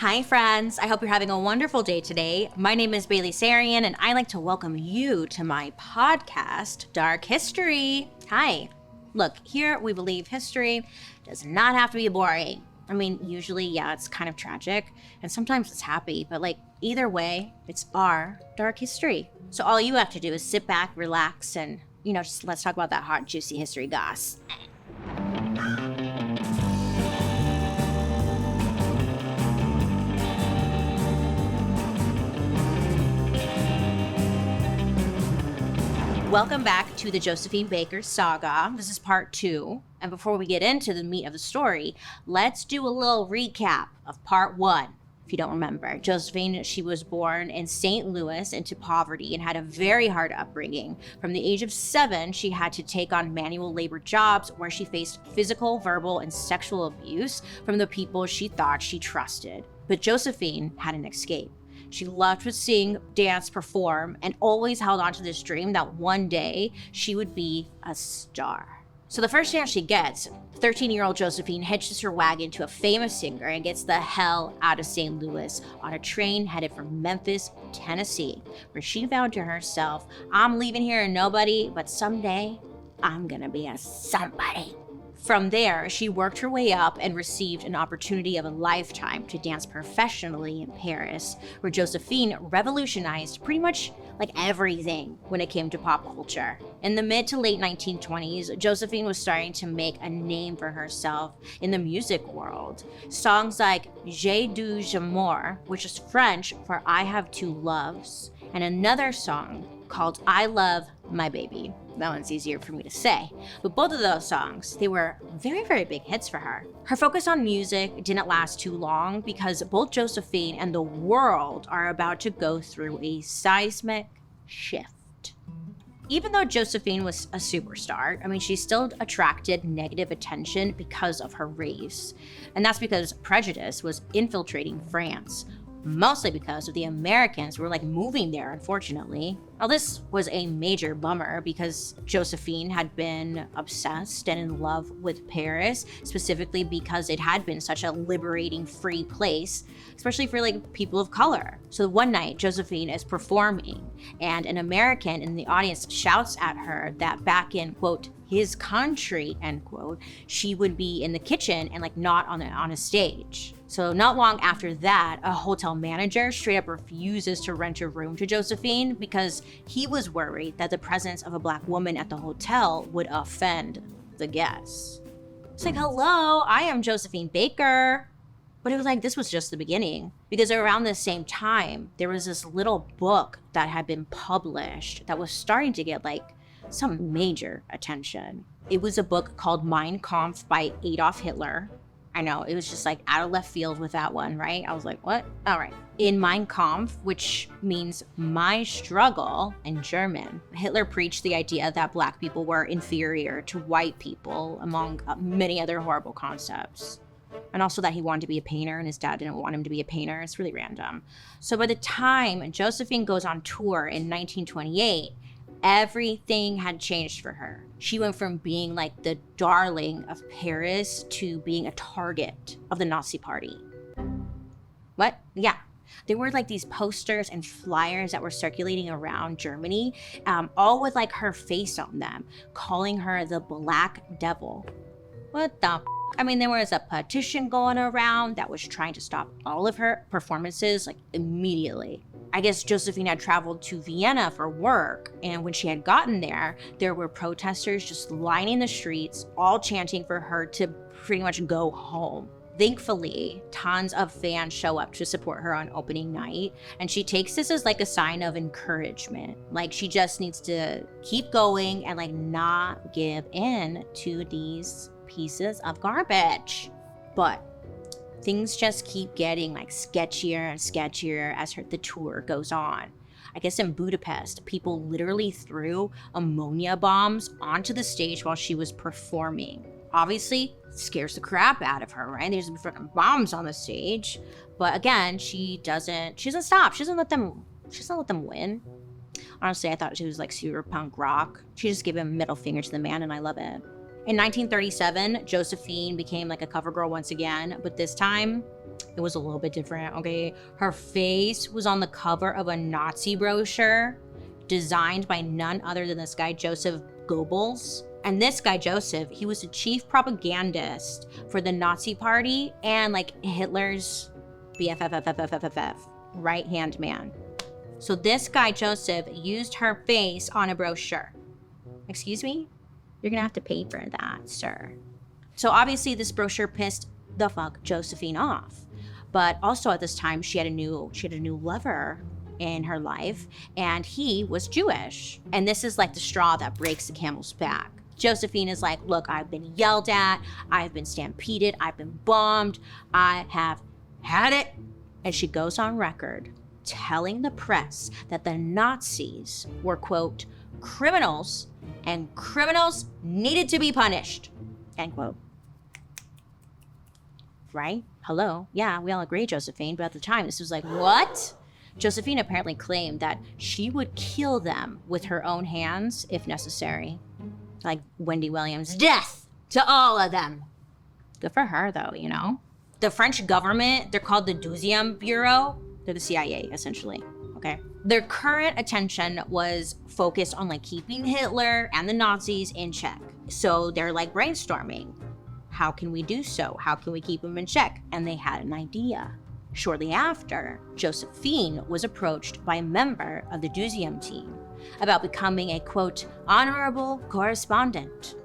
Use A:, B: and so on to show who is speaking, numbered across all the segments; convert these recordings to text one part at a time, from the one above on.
A: Hi friends, I hope you're having a wonderful day today. My name is Bailey Sarian and I'd like to welcome you to my podcast, Dark History. Hi. Look, here we believe history does not have to be boring. I mean, usually, yeah, it's kind of tragic and sometimes it's happy, but either way, it's our dark history. So all you have to do is sit back, relax, and, just let's talk about that hot, juicy history goss. Welcome back to the Josephine Baker saga. This is part 2. And before we get into the meat of the story, let's do a little recap of part 1. If you don't remember, Josephine, she was born in St. Louis into poverty and had a very hard upbringing. From the age of 7, she had to take on manual labor jobs where she faced physical, verbal, and sexual abuse from the people she thought she trusted. But Josephine had an escape. She loved to sing, dance, perform, and always held on to this dream that one day she would be a star. So the first chance she gets, 13-year-old Josephine hitches her wagon to a famous singer and gets the hell out of St. Louis on a train headed for Memphis, Tennessee, where she vowed to herself, I'm leaving here a nobody, but someday I'm gonna be a somebody. From there, she worked her way up and received an opportunity of a lifetime to dance professionally in Paris, where Josephine revolutionized pretty much everything when it came to pop culture. In the mid to late 1920s, Josephine was starting to make a name for herself in the music world. Songs like J'ai du Jamour, which is French for I Have Two Loves, and another song called I Love My Baby. That one's easier for me to say. But both of those songs, they were very, very big hits for her. Her focus on music didn't last too long because both Josephine and the world are about to go through a seismic shift. Even though Josephine was a superstar, she still attracted negative attention because of her race. And that's because prejudice was infiltrating France, mostly because of the Americans who were moving there, unfortunately. Now, this was a major bummer because Josephine had been obsessed and in love with Paris, specifically because it had been such a liberating, free place, especially for people of color. So one night, Josephine is performing, and an American in the audience shouts at her that back in, quote, his country, end quote, she would be in the kitchen and not on a stage. So not long after that, a hotel manager straight up refuses to rent a room to Josephine because he was worried that the presence of a Black woman at the hotel would offend the guests. It's hello, I am Josephine Baker. But it was this was just the beginning, because around the same time, there was this little book that had been published that was starting to get some major attention. It was a book called Mein Kampf by Adolf Hitler. I know, it was just out of left field with that one, right? I was like, what? All right. In Mein Kampf, which means my struggle in German, Hitler preached the idea that Black people were inferior to white people, among many other horrible concepts. And also that he wanted to be a painter and his dad didn't want him to be a painter. It's really random. So by the time Josephine goes on tour in 1928, everything had changed for her. She went from being the darling of Paris to being a target of the Nazi Party. What? Yeah. There were these posters and flyers that were circulating around Germany, all with her face on them, calling her the Black Devil. What the f? There was a petition going around that was trying to stop all of her performances immediately. I guess Josephine had traveled to Vienna for work, and when she had gotten there, there were protesters just lining the streets, all chanting for her to pretty much go home. Thankfully, tons of fans show up to support her on opening night, and she takes this as a sign of encouragement. She just needs to keep going and not give in to these pieces of garbage. But things just keep getting sketchier and sketchier as the tour goes on. I guess in Budapest, people literally threw ammonia bombs onto the stage while she was performing. Obviously, scares the crap out of her, right? There's freaking bombs on the stage. But again, she doesn't stop. She doesn't let them win. Honestly, I thought she was super punk rock. She just gave a middle finger to the man, and I love it. In 1937, Josephine became a cover girl once again, but this time It was a little bit different, okay? Her face was on the cover of a Nazi brochure designed by none other than this guy, Joseph Goebbels. And this guy, Joseph, he was the chief propagandist for the Nazi party and like Hitler's BFFFFFFF, right-hand man. So this guy, Joseph, used her face on a brochure. Excuse me? You're gonna have to pay for that, sir. So obviously this brochure pissed the fuck Josephine off. But also at this time, she had a new lover in her life, and he was Jewish. And this is like the straw that breaks the camel's back. Josephine is like, look, I've been yelled at, I've been stampeded, I've been bombed, I have had it. And she goes on record telling the press that the Nazis were, quote, criminals, and criminals needed to be punished, end quote. Right? Hello? Yeah, we all agree, Josephine, but at the time, this was like, what? Josephine apparently claimed that she would kill them with her own hands if necessary. Like Wendy Williams, death to all of them. Good for her, though, you know? The French government, they're called the Deuxième Bureau. They're the CIA, essentially, okay? Their current attention was focused on like keeping Hitler and the Nazis in check. So they're like brainstorming. How can we do so? How can we keep them in check? And they had an idea. Shortly after, Josephine was approached by a member of the Deuxième team about becoming a, quote, honorable correspondent.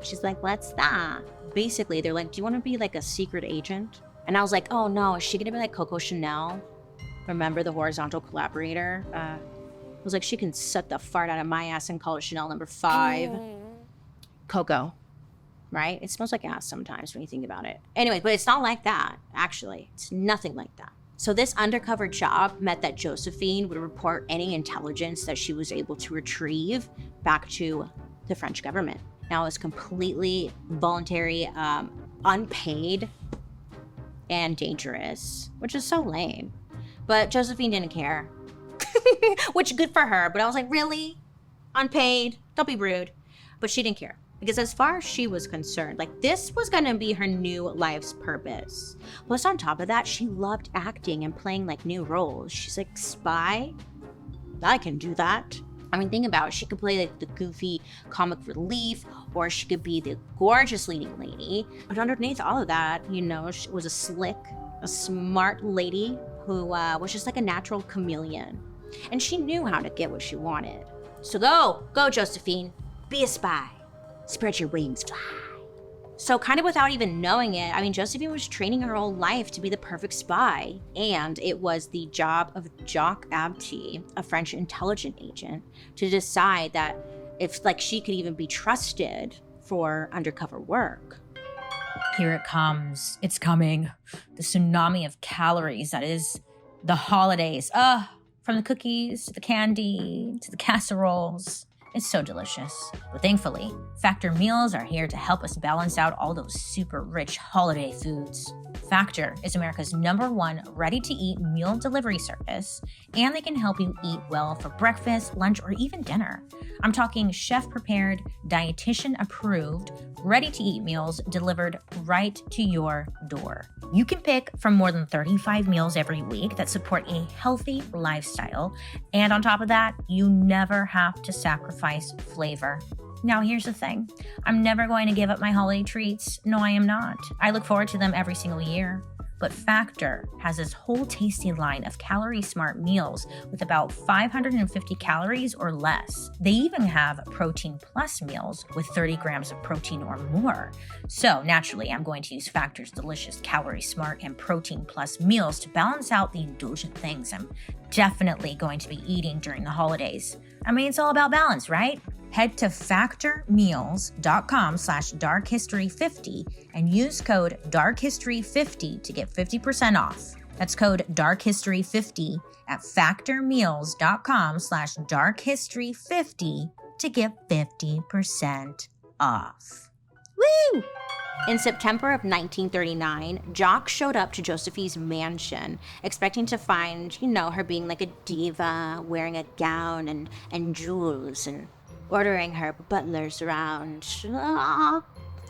A: She's like, what's that? Basically, they're like, do you want to be like a secret agent? And I was like, oh no, is she gonna be like Coco Chanel? Remember the horizontal collaborator? I was like, she can suck the fart out of my ass and call it Chanel number 5. Coco, right? It smells like ass sometimes when you think about it. Anyway, but it's not like that, actually. It's nothing like that. So this undercover job meant that Josephine would report any intelligence that she was able to retrieve back to the French government. Now, it was completely voluntary, unpaid, and dangerous, which is so lame. But Josephine didn't care, which good for her. But I was like, really? Unpaid? Don't be rude. But she didn't care. Because as far as she was concerned, like this was gonna be her new life's purpose. Plus on top of that, she loved acting and playing like new roles. She's like, spy? I can do that. I mean, think about it. She could play like the goofy comic relief, or she could be the gorgeous leading lady. But underneath all of that, you know, she was a smart lady who was just like a natural chameleon. And she knew how to get what she wanted. So go Josephine, be a spy. Spread your wings, fly. So kind of without even knowing it, I mean, Josephine was training her whole life to be the perfect spy. And it was the job of Jacques Abti, a French intelligence agent, to decide that if like she could even be trusted for undercover work.
B: Here it comes. It's coming. The tsunami of calories that is the holidays. From the cookies to the candy to the casseroles. It's so delicious. But thankfully, Factor meals are here to help us balance out all those super rich holiday foods. Factor is America's #1 ready-to-eat meal delivery service, and they can help you eat well for breakfast, lunch, or even dinner. I'm talking chef-prepared, dietitian-approved, ready-to-eat meals delivered right to your door. You can pick from more than 35 meals every week that support a healthy lifestyle, and on top of that, you never have to sacrifice flavor. Now, here's the thing. I'm never going to give up my holiday treats. No, I am not. I look forward to them every single year. But Factor has this whole tasty line of calorie-smart meals with about 550 calories or less. They even have Protein Plus meals with 30 grams of protein or more. So naturally, I'm going to use Factor's delicious calorie-smart and Protein Plus meals to balance out the indulgent things I'm definitely going to be eating during the holidays. I mean, it's all about balance, right? Head to factormeals.com/darkhistory50 and use code darkhistory50 to get 50% off. That's code darkhistory50 at factormeals.com/darkhistory50 to get 50% off.
A: Woo! In September of 1939, Jock showed up to Josephine's mansion, expecting to find, her being like a diva, wearing a gown and jewels, and ordering her butlers around,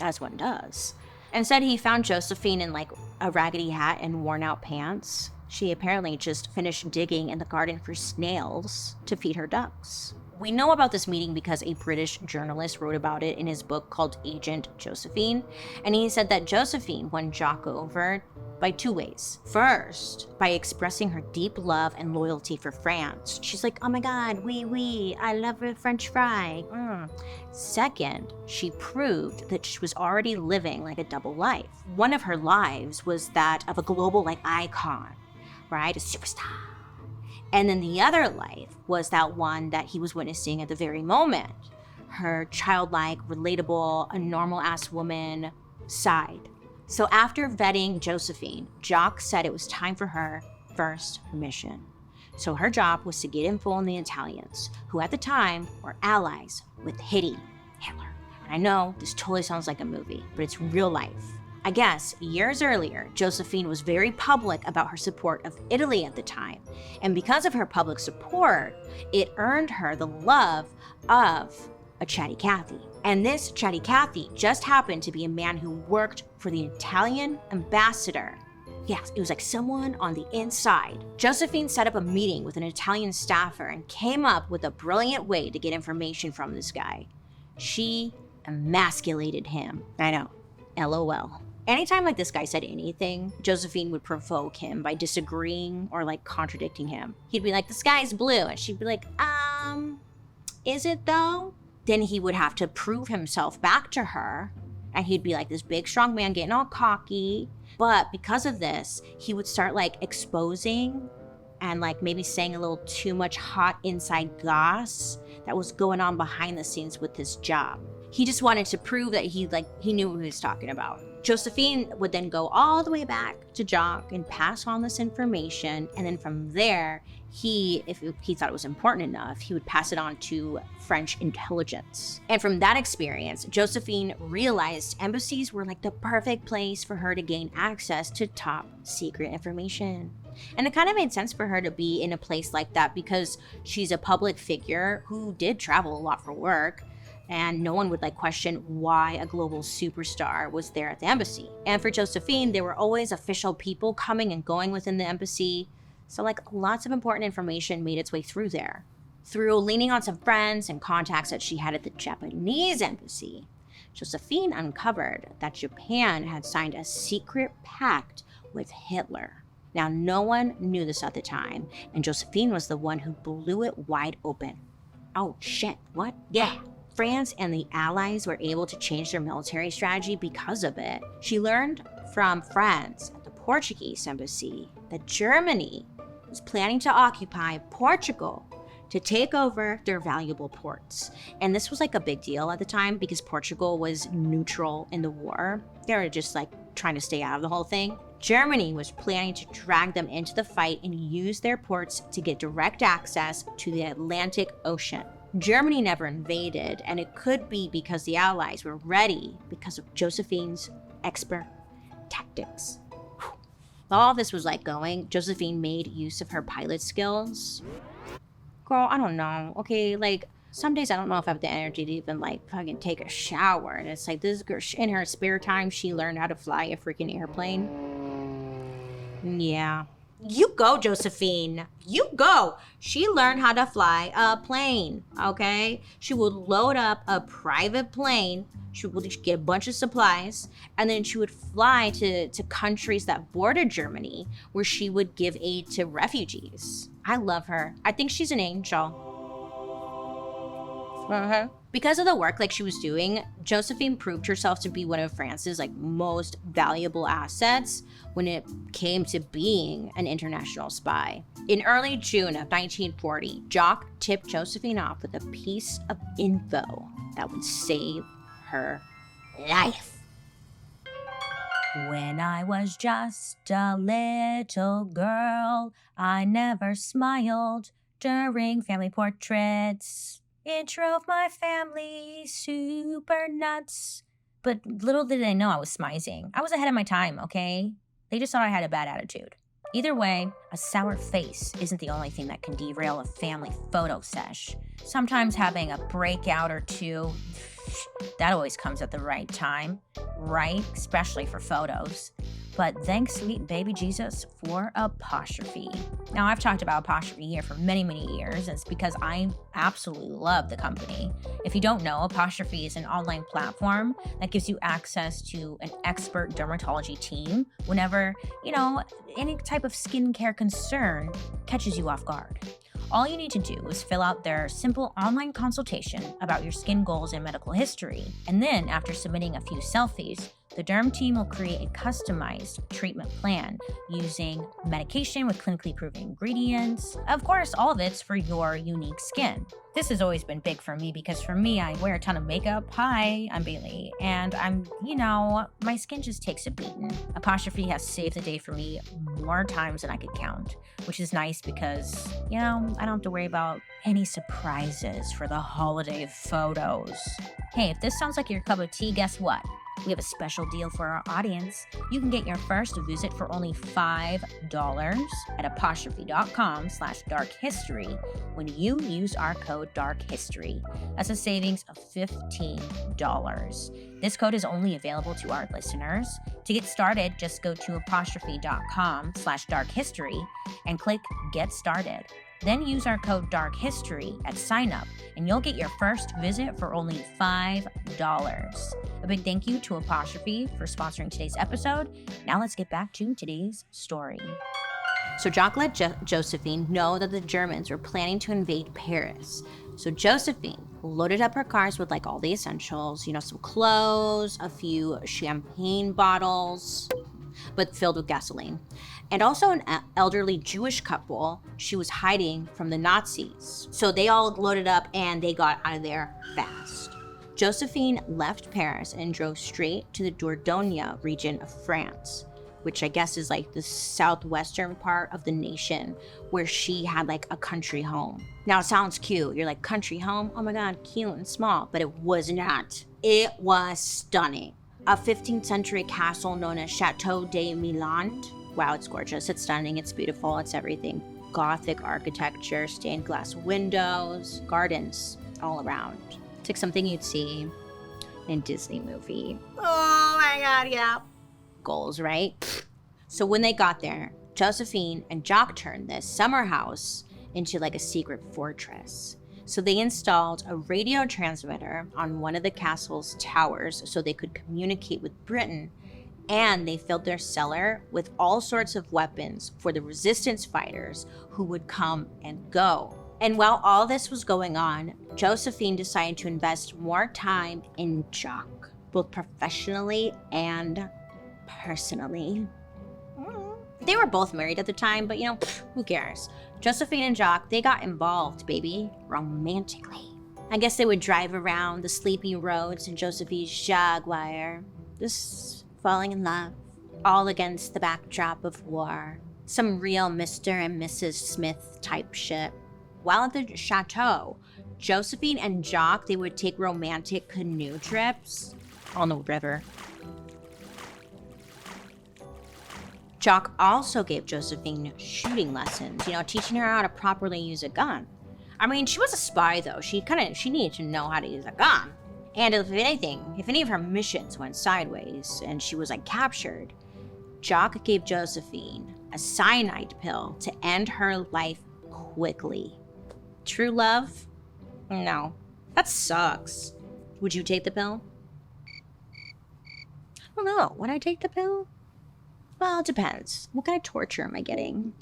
A: as one does. and said he found Josephine in like a raggedy hat and worn out pants. She apparently just finished digging in the garden for snails to feed her ducks. We know about this meeting because a British journalist wrote about it in his book called Agent Josephine, and he said that Josephine won Jock over by 2 ways. First, by expressing her deep love and loyalty for France. She's like, oh my god, oui, I love a French fry. Second, she proved that she was already living like a double life. One of her lives was that of a global like icon, right? A superstar. And then the other life was that one that he was witnessing at the very moment. Her childlike, relatable, a normal-ass woman side. So after vetting Josephine, Jock said it was time for her first mission. So her job was to get info on the Italians, who at the time were allies with Hitler. And I know this totally sounds like a movie, but it's real life. I guess years earlier, Josephine was very public about her support of Italy at the time. And because of her public support, it earned her the love of a chatty Cathy. And this chatty Cathy just happened to be a man who worked for the Italian ambassador. Yes, it was like someone on the inside. Josephine set up a meeting with an Italian staffer and came up with a brilliant way to get information from this guy. She emasculated him. I know, LOL. Anytime like this guy said anything, Josephine would provoke him by disagreeing or like contradicting him. He'd be like, the sky's blue. And she'd be like, is it though? Then he would have to prove himself back to her. And he'd be like this big, strong man getting all cocky. But because of this, he would start like exposing and like maybe saying a little too much hot inside goss that was going on behind the scenes with his job. He just wanted to prove that he knew what he was talking about. Josephine would then go all the way back to Jock and pass on this information. And then from there, if he thought it was important enough, he would pass it on to French intelligence. And from that experience, Josephine realized embassies were like the perfect place for her to gain access to top secret information. And it kind of made sense for her to be in a place like that because she's a public figure who did travel a lot for work. And no one would like question why a global superstar was there at the embassy. And for Josephine, there were always official people coming and going within the embassy. So like lots of important information made its way through there. Through leaning on some friends and contacts that she had at the Japanese embassy, Josephine uncovered that Japan had signed a secret pact with Hitler. Now, no one knew this at the time, and Josephine was the one who blew it wide open. Oh shit, what? Yeah. France and the Allies were able to change their military strategy because of it. She learned from friends at the Portuguese embassy that Germany was planning to occupy Portugal to take over their valuable ports. And this was like a big deal at the time because Portugal was neutral in the war. They were just like trying to stay out of the whole thing. Germany was planning to drag them into the fight and use their ports to get direct access to the Atlantic Ocean. Germany never invaded, and it could be because the Allies were ready because of Josephine's expert tactics. While all this was like going, Josephine made use of her pilot skills. Girl, I don't know. Okay, like some days I don't know if I have the energy to even like fucking take a shower. And it's like this girl, in her spare time, she learned how to fly a freaking airplane. Yeah. You go, Josephine. You go. She learned how to fly a plane, okay? She would load up a private plane. She would get a bunch of supplies, and then she would fly to countries that bordered Germany, where she would give aid to refugees. I love her. I think she's an angel. Because of the work like she was doing, Josephine proved herself to be one of France's like most valuable assets when it came to being an international spy. In early June of 1940, Jock tipped Josephine off with a piece of info that would save her life.
B: When I was just a little girl, I never smiled during family portraits. It drove my family super nuts. But little did they know I was smizing. I was ahead of my time, okay? They just thought I had a bad attitude. Either way, a sour face isn't the only thing that can derail a family photo sesh. Sometimes having a breakout or two, that always comes at the right time. right? Especially for photos. But thanks, sweet baby Jesus, for apostrophe. Now, I've talked about apostrophe here for many, many years. It's because I absolutely love the company. If you don't know, apostrophe is an online platform that gives you access to an expert dermatology team whenever, any type of skincare concern catches you off guard. All you need to do is fill out their simple online consultation about your skin goals and medical history. And then, after submitting a few selfies, the derm team will create a customized treatment plan using medication with clinically proven ingredients. Of course, all of it's for your unique skin. This has always been big for me because for me, I wear a ton of makeup. Hi, I'm Bailey. And my skin just takes a beating. Apostrophe has saved the day for me more times than I could count, which is nice because, I don't have to worry about any surprises for the holiday photos. Hey, if this sounds like your cup of tea, guess what? We have a special deal for our audience. You can get your first visit for only $5 at apostrophe.com/darkhistory when you use our code DARKHISTORY. That's a savings of $15. This code is only available to our listeners. To get started, just go to apostrophe.com/darkhistory and click Get Started. Then use our code DARKHISTORY at sign up, and you'll get your first visit for only $5. A big thank you to Apostrophe for sponsoring today's episode. Now let's get back to today's story.
A: So Jacques let Josephine know that the Germans were planning to invade Paris. So Josephine loaded up her cars with all the essentials, some clothes, a few champagne bottles, but filled with gasoline. And also an elderly Jewish couple she was hiding from the Nazis. So they all loaded up and they got out of there fast. Josephine left Paris and drove straight to the Dordogne region of France, which I guess is the southwestern part of the nation where she had a country home. Now it sounds cute. You're like, country home? Oh my God, cute and small. But it was not. It was stunning. A 15th century castle known as Chateau de Milan. Wow, it's gorgeous. It's stunning. It's beautiful. It's everything. Gothic architecture, stained glass windows, gardens all around. It's like something you'd see in a Disney movie. Oh my God, yeah. Goals, right? So when they got there, Josephine and Jacques turned this summer house into a secret fortress. So they installed a radio transmitter on one of the castle's towers so they could communicate with Britain. And they filled their cellar with all sorts of weapons for the resistance fighters who would come and go. And while all this was going on, Josephine decided to invest more time in Jacques, both professionally and personally. They were both married at the time, but who cares? Josephine and Jacques, they got involved, baby, romantically. I guess they would drive around the sleepy roads in Josephine's Jaguar, just falling in love, all against the backdrop of war. Some real Mr. and Mrs. Smith type shit. While at the chateau, Josephine and Jacques, they would take romantic canoe trips on the river. Jacques also gave Josephine shooting lessons, teaching her how to properly use a gun. I mean, she was a spy though. She needed to know how to use a gun. And if any of her missions went sideways and she was captured, Jacques gave Josephine a cyanide pill to end her life quickly. True love? No. That sucks. Would you take the pill? I don't know. Would I take the pill? Well, it depends. What kind of torture am I getting?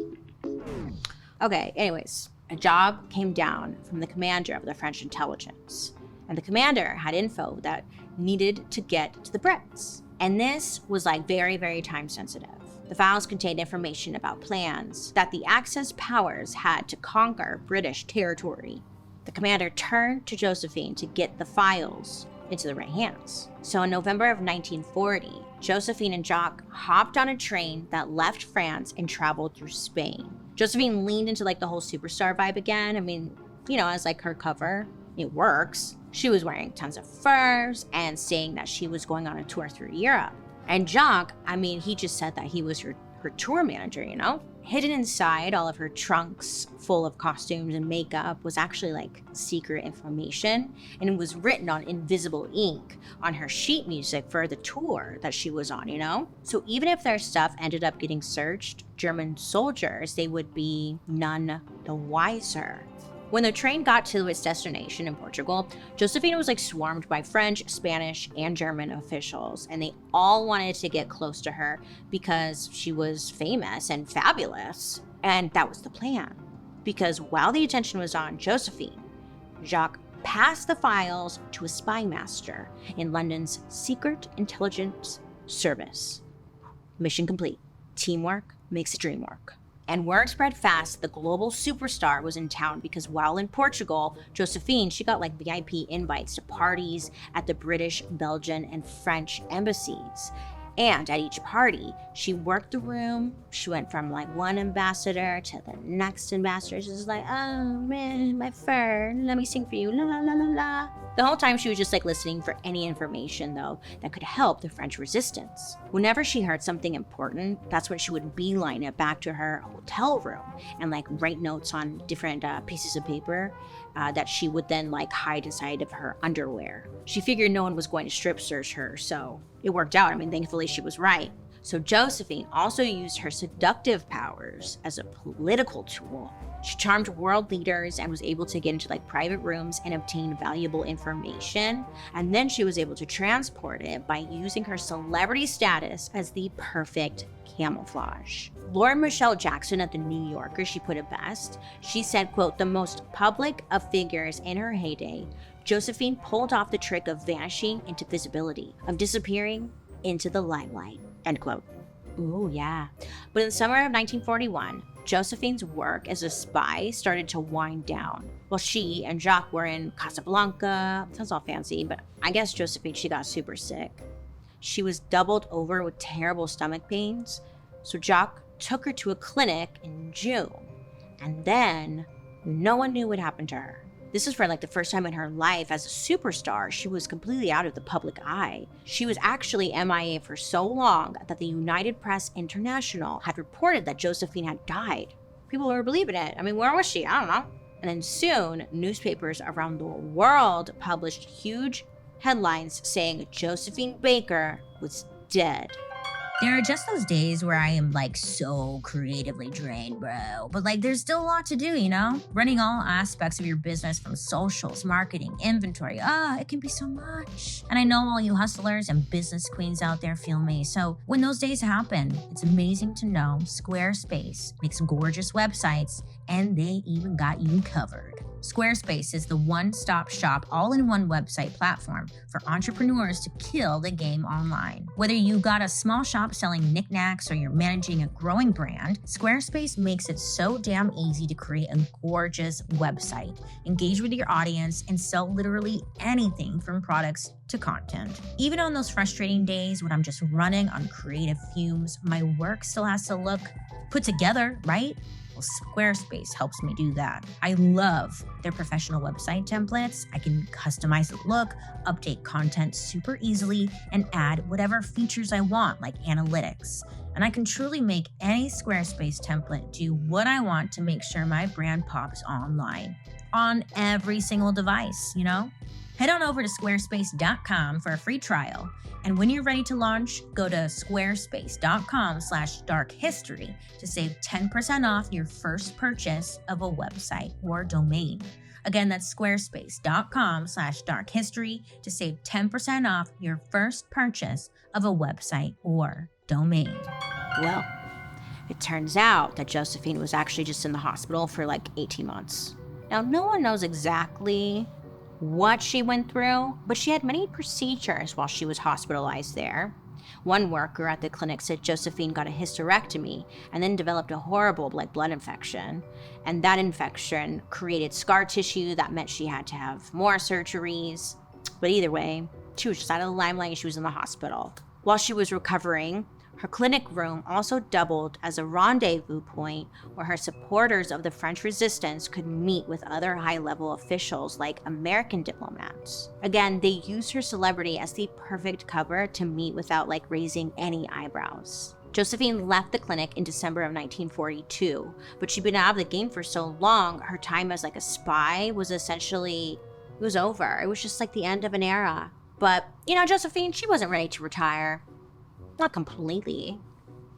A: Okay, anyways, a job came down from the commander of the French intelligence. And the commander had info that needed to get to the Brits. And this was very, very time sensitive. The files contained information about plans that the Axis powers had to conquer British territory. The commander turned to Josephine to get the files into the right hands. So in November of 1940, Josephine and Jacques hopped on a train that left France and traveled through Spain. Josephine leaned into the whole superstar vibe again. I mean, as her cover, it works. She was wearing tons of furs and saying that she was going on a tour through Europe. And Jacques, he just said that he was her tour manager, Hidden inside all of her trunks full of costumes and makeup was actually like secret information, and it was written on invisible ink on her sheet music for the tour that she was on, you know? So even if their stuff ended up getting searched, German soldiers, they would be none the wiser. When the train got to its destination in Portugal, Josephine was like swarmed by French, Spanish, and German officials, and they all wanted to get close to her because she was famous and fabulous. And that was the plan. Because while the attention was on Josephine, Jacques passed the files to a spy master in London's Secret Intelligence Service. Mission complete. Teamwork makes the dream work. And word spread fast the global superstar was in town because while in Portugal, Josephine, she got like VIP invites to parties at the British, Belgian, and French embassies. And at each party, she worked the room. She went from like one ambassador to the next ambassador. She was like, oh man, my fur, let me sing for you, la la la la la. The whole time she was just like listening for any information though that could help the French resistance. Whenever she heard something important, that's when she would beeline it back to her hotel room and like write notes on different pieces of paper that she would then like hide inside of her underwear. She figured no one was going to strip search her, so it worked out. I mean, thankfully she was right. So Josephine also used her seductive powers as a political tool. She charmed world leaders and was able to get into like private rooms and obtain valuable information. And then she was able to transport it by using her celebrity status as the perfect camouflage. Lauren Michelle Jackson at the New Yorker, she put it best. She said, quote, the most public of figures in her heyday, Josephine pulled off the trick of vanishing into visibility, of disappearing into the limelight, end quote. Ooh, yeah. But in the summer of 1941, Josephine's work as a spy started to wind down. While she and Jacques were in Casablanca, sounds all fancy, but I guess Josephine, she got super sick. She was doubled over with terrible stomach pains, so Jacques took her to a clinic in June, and then no one knew what happened to her. This is for like the first time in her life as a superstar. She was completely out of the public eye. She was actually MIA for so long that the United Press International had reported that Josephine had died. People were believing it. I mean, where was she? I don't know. And then soon, newspapers around the world published huge headlines saying Josephine Baker was dead.
B: There are just those days where I am like so creatively drained, bro. But like there's still a lot to do, you know? Running all aspects of your business from socials, marketing, inventory. It can be so much. And I know all you hustlers and business queens out there feel me. So when those days happen, it's amazing to know Squarespace makes gorgeous websites and they even got you covered. Squarespace is the one-stop shop, all-in-one website platform for entrepreneurs to kill the game online. Whether you got a small shop selling knickknacks or you're managing a growing brand, Squarespace makes it so damn easy to create a gorgeous website, engage with your audience, and sell literally anything from products to content. Even on those frustrating days when I'm just running on creative fumes, my work still has to look put together, right? Squarespace helps me do that. I love their professional website templates. I can customize the look, update content super easily, and add whatever features I want, like analytics. And I can truly make any Squarespace template do what I want to make sure my brand pops online on every single device, you know? Head on over to squarespace.com for a free trial. And when you're ready to launch, go to squarespace.com/darkhistory to save 10% off your first purchase of a website or domain. Again, that's squarespace.com/darkhistory to save 10% off your first purchase of a website or domain.
A: Well, it turns out that Josephine was actually just in the hospital for like 18 months. Now, no one knows exactly what she went through, but she had many procedures while she was hospitalized there. One worker at the clinic said Josephine got a hysterectomy and then developed a horrible blood infection. And that infection created scar tissue that meant she had to have more surgeries. But either way, she was just out of the limelight and she was in the hospital. While she was recovering, her clinic room also doubled as a rendezvous point where her supporters of the French resistance could meet with other high-level officials like American diplomats. Again, they used her celebrity as the perfect cover to meet without like raising any eyebrows. Josephine left the clinic in December of 1942, but she'd been out of the game for so long, her time as like a spy was essentially, it was over. It was just like the end of an era. But, Josephine, she wasn't ready to retire. Not completely.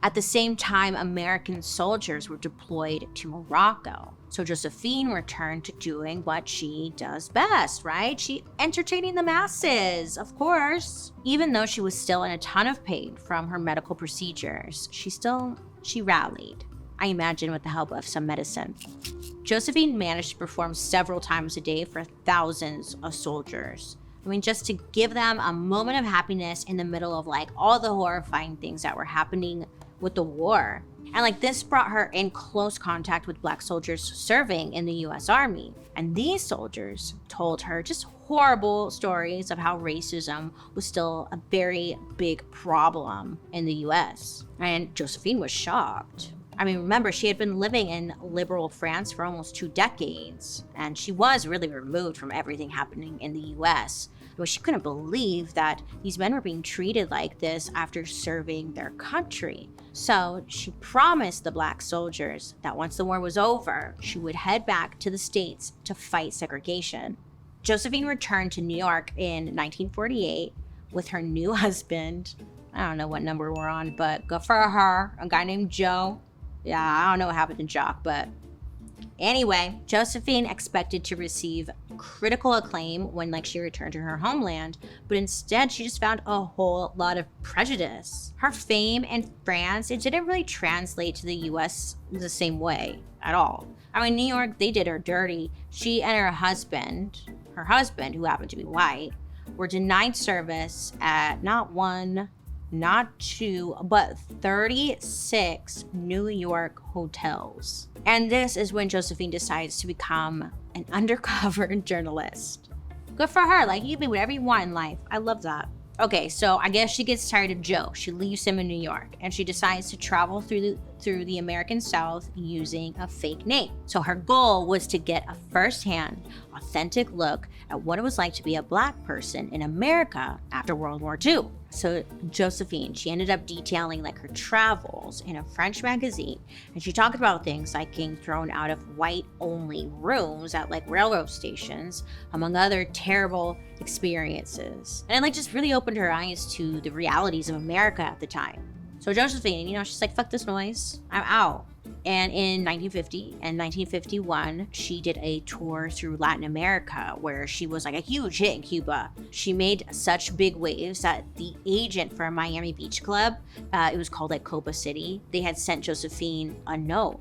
A: At the same time, American soldiers were deployed to Morocco. So Josephine returned to doing what she does best, right? She entertaining the masses, of course. Even though she was still in a ton of pain from her medical procedures, she rallied. I imagine with the help of some medicine. Josephine managed to perform several times a day for thousands of soldiers. Just to give them a moment of happiness in the middle of like all the horrifying things that were happening with the war. And this brought her in close contact with Black soldiers serving in the US Army. And these soldiers told her just horrible stories of how racism was still a very big problem in the US. And Josephine was shocked. Remember, she had been living in liberal France for almost 2 decades, and she was really removed from everything happening in the US. But she couldn't believe that these men were being treated like this after serving their country. So she promised the Black soldiers that once the war was over, she would head back to the States to fight segregation. Josephine returned to New York in 1948 with her new husband. I don't know what number we're on, but good for her, a guy named Joe. Yeah, I don't know what happened to Jock, but anyway, Josephine expected to receive critical acclaim when she returned to her homeland, but instead she just found a whole lot of prejudice. Her fame in France, it didn't really translate to the US the same way at all. New York, they did her dirty. She and her husband, who happened to be white, were denied service at not 1, not 2, but 36 New York hotels. And this is when Josephine decides to become an undercover journalist. Good for her. You can be whatever you want in life. I love that. Okay, so I guess she gets tired of Joe. She leaves him in New York, and she decides to travel through the American South using a fake name. So her goal was to get a first-hand, authentic look at what it was like to be a Black person in America after World War II. So Josephine, she ended up detailing her travels in a French magazine, and she talked about things like being thrown out of white-only rooms at railroad stations, among other terrible experiences. And it just really opened her eyes to the realities of America at the time. So Josephine, she's like, fuck this noise, I'm out. And in 1950 and 1951, she did a tour through Latin America where she was a huge hit in Cuba. She made such big waves that the agent for a Miami Beach club, it was called Copa City, they had sent Josephine a note,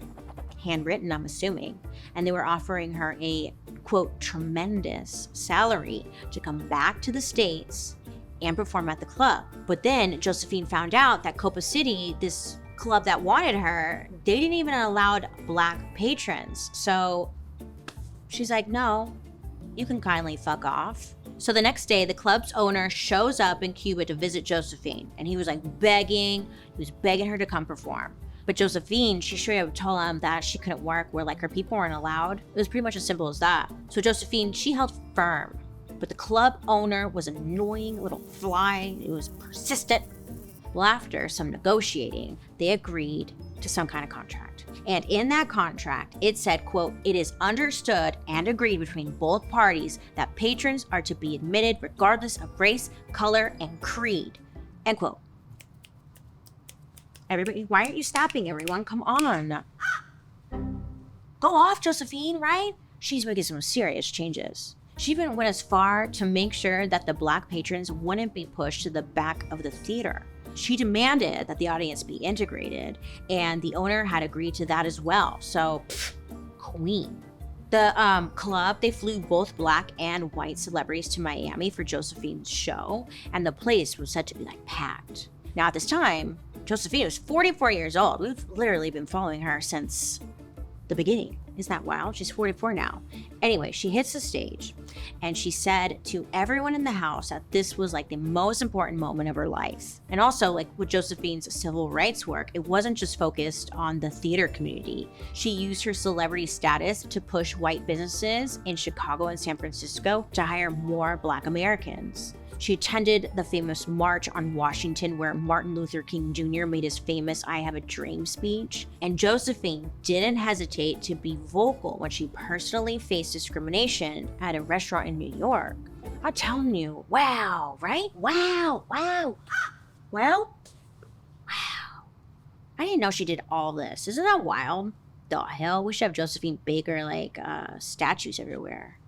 A: handwritten, I'm assuming, and they were offering her a, quote, tremendous salary to come back to the States and perform at the club. But then Josephine found out that Copa City, this club that wanted her, they didn't even allow Black patrons. So she's like, no, you can kindly fuck off. So the next day, the club's owner shows up in Cuba to visit Josephine, and he was begging her to come perform. But Josephine, she straight up told him that she couldn't work where her people weren't allowed. It was pretty much as simple as that. So Josephine, she held firm. But the club owner was an annoying little fly. It was persistent. Well, after some negotiating, they agreed to some kind of contract. And in that contract, it said, quote, it is understood and agreed between both parties that patrons are to be admitted regardless of race, color, and creed, end quote. Everybody, why aren't you stopping, everyone? Come on. Go off, Josephine, right? She's making some serious changes. She even went as far to make sure that the Black patrons wouldn't be pushed to the back of the theater. She demanded that the audience be integrated, and the owner had agreed to that as well. So, queen. The club, they flew both Black and white celebrities to Miami for Josephine's show, and the place was said to be packed. Now at this time, Josephine was 44 years old. We've literally been following her since the beginning. Isn't that wild? She's 44 now. Anyway, she hits the stage and she said to everyone in the house that this was the most important moment of her life. And also with Josephine's civil rights work, it wasn't just focused on the theater community. She used her celebrity status to push white businesses in Chicago and San Francisco to hire more Black Americans. She attended the famous March on Washington where Martin Luther King Jr. made his famous I Have a Dream speech. And Josephine didn't hesitate to be vocal when she personally faced discrimination at a restaurant in New York. I'm telling you, wow, right? Wow. Well, wow. I didn't know she did all this. Isn't that wild? The hell? We should have Josephine Baker, statues everywhere.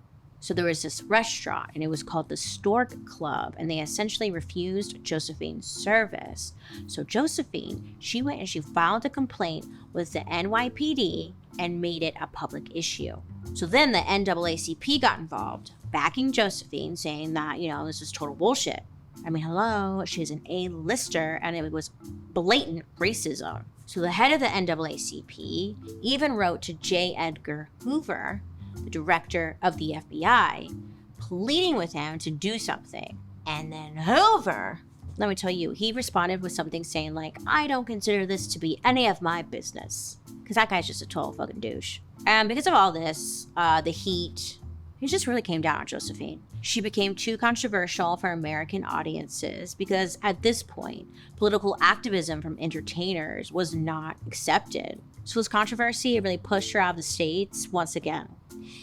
A: So there was this restaurant, and it was called the Stork Club, and they essentially refused Josephine's service. So Josephine, she went and she filed a complaint with the NYPD and made it a public issue. So then the NAACP got involved, backing Josephine, saying that, this is total bullshit. I mean, hello, she's an A-lister, and it was blatant racism. So the head of the NAACP even wrote to J. Edgar Hoover, the director of the FBI, pleading with him to do something. And then Hoover, let me tell you, he responded with something saying I don't consider this to be any of my business. Because that guy's just a total fucking douche. And because of all this, the heat, it just really came down on Josephine. She became too controversial for American audiences because at this point, political activism from entertainers was not accepted. So this controversy, it really pushed her out of the States once again.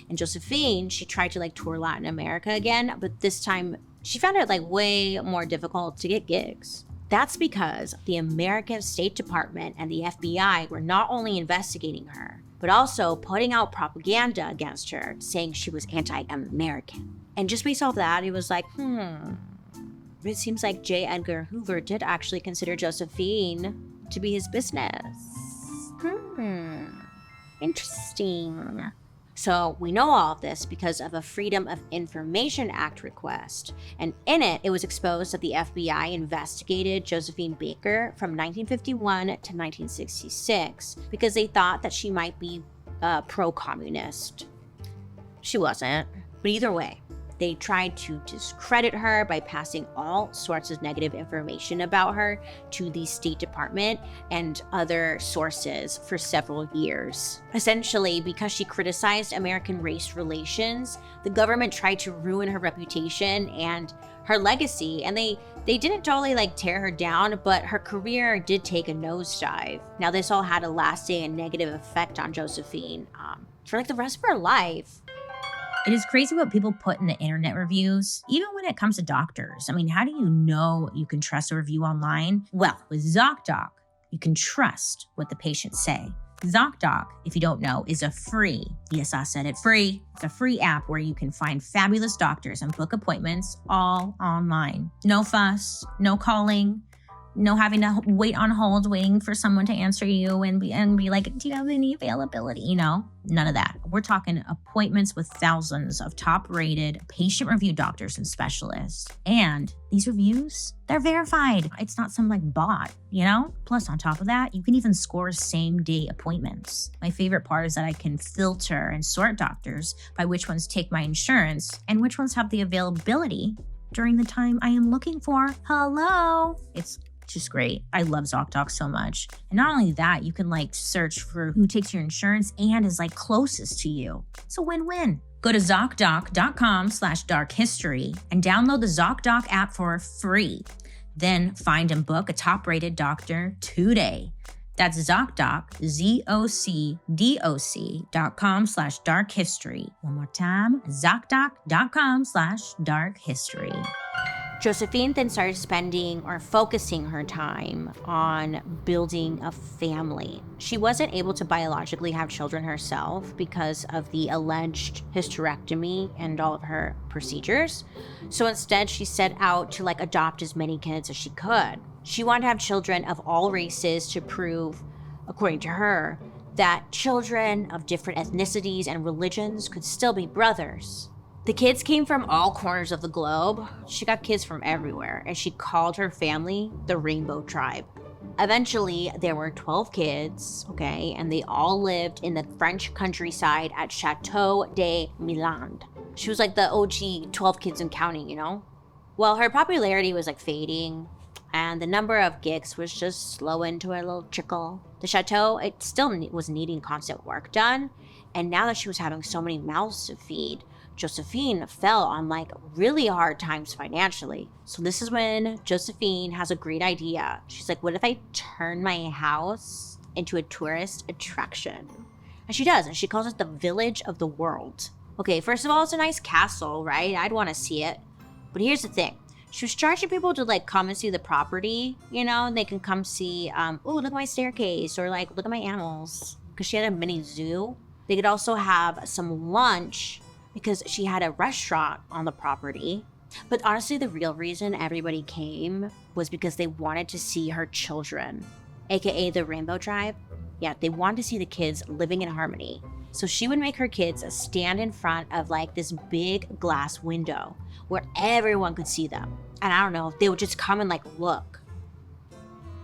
A: And Josephine, she tried to tour Latin America again, but this time she found it way more difficult to get gigs. That's because the American State Department and the FBI were not only investigating her, but also putting out propaganda against her, saying she was anti-American. And just based off that, it was it seems like J. Edgar Hoover did actually consider Josephine to be his business. Interesting. So we know all of this because of a Freedom of Information Act request. And in it, it was exposed that the FBI investigated Josephine Baker from 1951 to 1966 because they thought that she might be pro-communist. She wasn't. But either way, they tried to discredit her by passing all sorts of negative information about her to the State Department and other sources for several years. Essentially, because she criticized American race relations, the government tried to ruin her reputation and her legacy, and they didn't totally tear her down, but her career did take a nosedive. Now, this all had a lasting and negative effect on Josephine for the rest of her life.
B: It is crazy what people put in the internet reviews, even when it comes to doctors. I mean, how do you know you can trust a review online? Well, with ZocDoc, you can trust what the patients say. ZocDoc, if you don't know, is a free, yes, I said it, free. It's a free app where you can find fabulous doctors and book appointments all online. No fuss, no calling, no having to wait on hold, waiting for someone to answer you and be like, do you have any availability? None of that. We're talking appointments with thousands of top-rated patient-reviewed doctors and specialists. And these reviews, they're verified. It's not some bot, Plus, on top of that, you can even score same-day appointments. My favorite part is that I can filter and sort doctors by which ones take my insurance and which ones have the availability during the time I am looking for. Hello. It's just great. I love ZocDoc so much. And not only that, you can search for who takes your insurance and is closest to you. It's a win-win. Go to ZocDoc.com/darkhistory and download the ZocDoc app for free. Then find and book a top-rated doctor today. That's ZocDoc, ZocDoc.com/darkhistory. One more time, ZocDoc.com/darkhistory.
A: Josephine then started focusing her time on building a family. She wasn't able to biologically have children herself because of the alleged hysterectomy and all of her procedures. So instead, she set out to adopt as many kids as she could. She wanted to have children of all races to prove, according to her, that children of different ethnicities and religions could still be brothers. The kids came from all corners of the globe. She got kids from everywhere, and she called her family the Rainbow Tribe. Eventually, there were 12 kids, and they all lived in the French countryside at Chateau de Milan. She was the OG 12 kids and counting, Well, her popularity was fading, and the number of gigs was just slowing to a little trickle. The chateau, it still was needing constant work done, and now that she was having so many mouths to feed, Josephine fell on like really hard times financially. So this is when Josephine has a great idea. She's like, what if I turn my house into a tourist attraction? And she does, and she calls it the Village of the World. Okay, first of all, it's a nice castle, right? I'd want to see it. But here's the thing. She was charging people to like come and see the property, you know, and they can come see, oh, look at my staircase, or like, look at my animals. Because she had a mini zoo. They could also have some lunch because she had a restaurant on the property. But honestly, the real reason everybody came was because they wanted to see her children, aka the Rainbow Tribe. Yeah, they wanted to see the kids living in harmony. So she would make her kids stand in front of like this big glass window where everyone could see them. And I don't know, they would just come and like look.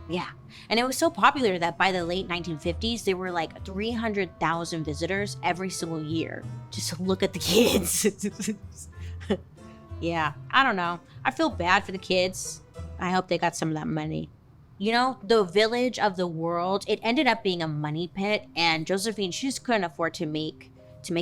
A: Yeah. And it was so popular that by the late 1950s, there were like 300,000 visitors every single year just to look at the kids. Yeah, I don't know. I feel bad for the kids. I hope they got some of that money. You know, the Village of the World, it ended up being a money pit, and Josephine, she just couldn't afford to make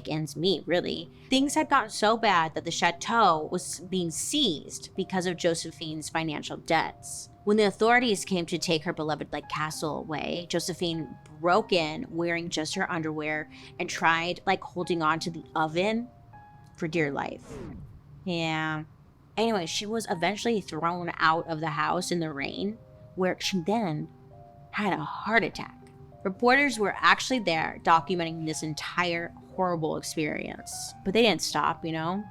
A: ends meet, really. Things had gotten so bad that the chateau was being seized because of Josephine's financial debts. When the authorities came to take her beloved like castle away, Josephine broke in wearing just her underwear and tried like holding on to the oven for dear life. Yeah. Anyway, she was eventually thrown out of the house in the rain, where she then had a heart attack. Reporters were actually there documenting this entire horrible experience. But they didn't stop, you know?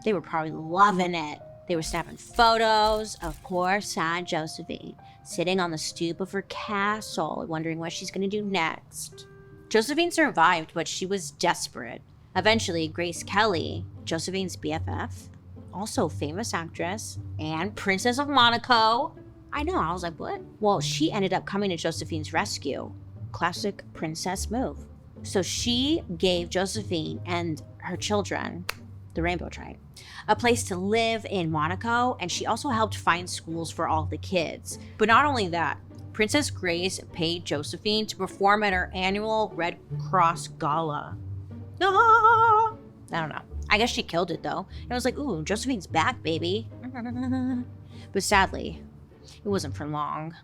A: They were probably loving it. They were snapping photos of poor sad Josephine sitting on the stoop of her castle, wondering what she's gonna do next. Josephine survived, but she was desperate. Eventually, Grace Kelly, Josephine's BFF, also famous actress and Princess of Monaco. I know, I was like, what? Well, she ended up coming to Josephine's rescue. Classic princess move. So she gave Josephine and her children, the Rainbow Tribe, a place to live in Monaco, and she also helped find schools for all the kids. But not only that, Princess Grace paid Josephine to perform at her annual Red Cross Gala. Ah! I don't know. I guess she killed it though. It was like, ooh, Josephine's back, baby. But sadly, it wasn't for long.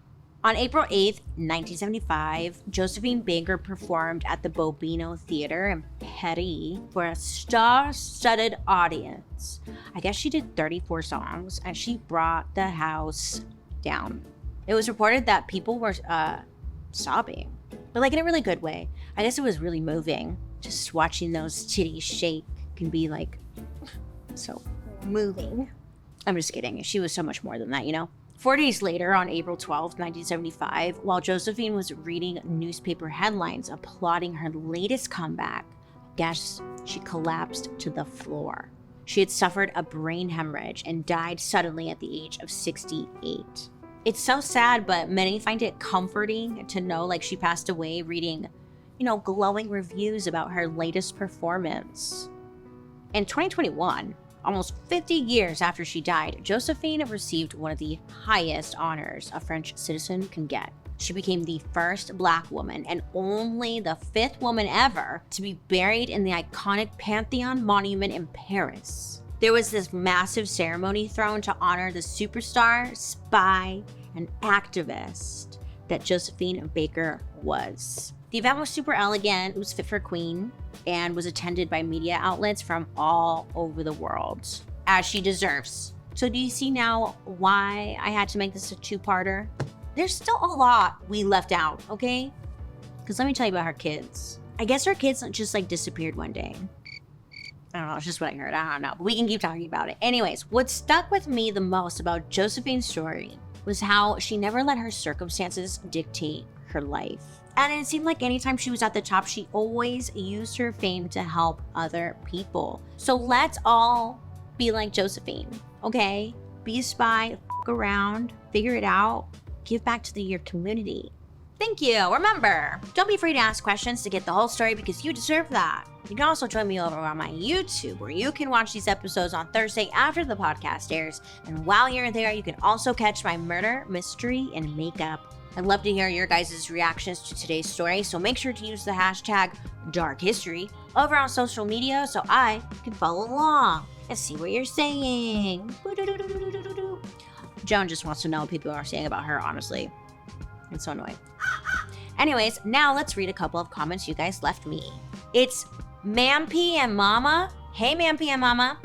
A: On April 8th, 1975, Josephine Baker performed at the Bobino Theater in Paris for a star-studded audience. I guess she did 34 songs, and she brought the house down. It was reported that people were sobbing, but like in a really good way. I guess it was really moving. Just watching those titties shake can be like so moving. I'm just kidding. She was so much more than that, you know? 4 days later, on April 12th, 1975, while Josephine was reading newspaper headlines applauding her latest comeback, guess she collapsed to the floor. She had suffered a brain hemorrhage and died suddenly at the age of 68. It's so sad, but many find it comforting to know like she passed away reading, you know, glowing reviews about her latest performance. In 2021, almost 50 years after she died, Josephine received one of the highest honors a French citizen can get. She became the first Black woman and only the 5th woman ever to be buried in the iconic Pantheon monument in Paris. There was this massive ceremony thrown to honor the superstar, spy, and activist that Josephine Baker was. The event was super elegant, it was fit for a queen, and was attended by media outlets from all over the world, as she deserves. So do you see now why I had to make this a 2-parter? There's still a lot we left out, okay? Because let me tell you about her kids. I guess her kids just like disappeared one day. I don't know, it's just what I heard, I don't know. But we can keep talking about it. Anyways, what stuck with me the most about Josephine's story was how she never let her circumstances dictate her life. And it seemed like anytime she was at the top, she always used her fame to help other people. So let's all be like Josephine, okay? Be a spy, f*** around, figure it out, give back to your community. Thank you. Remember, don't be afraid to ask questions to get the whole story because you deserve that. You can also join me over on my YouTube where you can watch these episodes on Thursday after the podcast airs. And while you're there, you can also catch my murder, mystery, and makeup I'd love to hear your guys' reactions to today's story, so make sure to use the hashtag #DarkHistory over on social media so I can follow along and see what you're saying. Joan just wants to know what people are saying about her, honestly. It's so annoying. Anyways, now let's read a couple of comments you guys left me. It's Mampy and Mama. Hey, Mampy and Mama.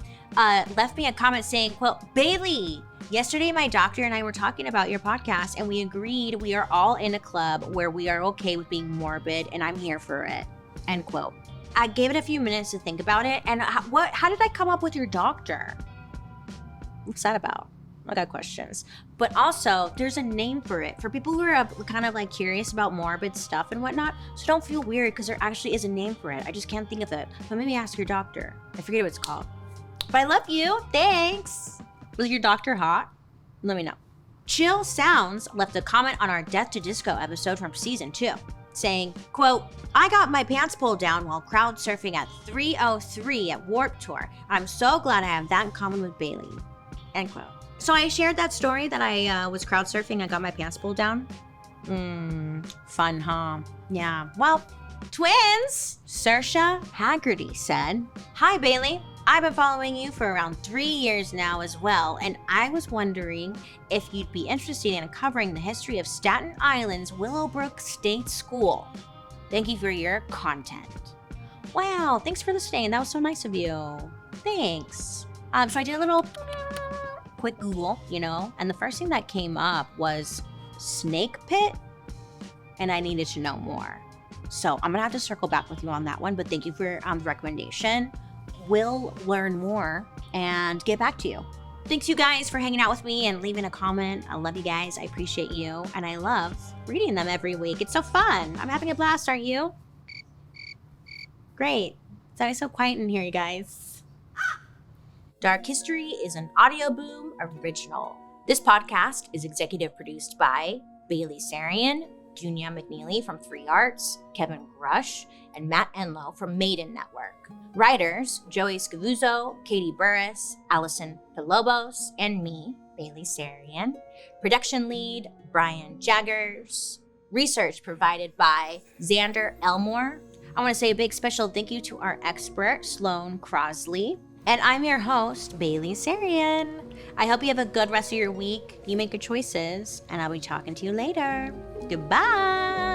A: Left me a comment saying, quote, Bailey, yesterday my doctor and I were talking about your podcast and we agreed we are all in a club where we are okay with being morbid and I'm here for it, end quote. I gave it a few minutes to think about it, and how did I come up with your doctor? What's that about? I got questions. But also, there's a name for it. For people who are kind of like curious about morbid stuff and whatnot, so don't feel weird because there actually is a name for it. I just can't think of it. But maybe ask your doctor. I forget what it's called. But I love you. Thanks. Was your doctor hot? Let me know. Chill Sounds left a comment on our Death to Disco episode from season 2, saying, quote, I got my pants pulled down while crowd surfing at 303 at Warped Tour. I'm so glad I have that in common with Bailey, end quote. So I shared that story that I was crowd surfing. I got my pants pulled down. Fun, huh? Yeah. Well, twins! Saoirse Haggerty said, Hi, Bailey. I've been following you for around 3 years now as well, and I was wondering if you'd be interested in covering the history of Staten Island's Willowbrook State School. Thank you for your content. Wow, thanks for listening. That was so nice of you. Thanks. So I did a little quick Google, and the first thing that came up was snake pit, and I needed to know more. So I'm gonna have to circle back with you on that one, but thank you for the recommendation. We'll learn more and get back to you. Thanks you guys for hanging out with me and leaving a comment. I love you guys. I appreciate you. And I love reading them every week. It's so fun. I'm having a blast, aren't you? Great. It's always so quiet in here, you guys. Dark History is an Audio Boom original. This podcast is executive produced by Bailey Sarian, Junia McNeely from 3 Arts, Kevin Grush, and Matt Enlow from Maiden Network. Writers, Joey Scavuzzo, Katie Burris, Allison Villalobos, and me, Bailey Sarian. Production lead, Brian Jaggers. Research provided by Xander Elmore. I want to say a big special thank you to our expert, Sloan Crosley. And I'm your host, Bailey Sarian. I hope you have a good rest of your week. You make good choices, and I'll be talking to you later. Goodbye.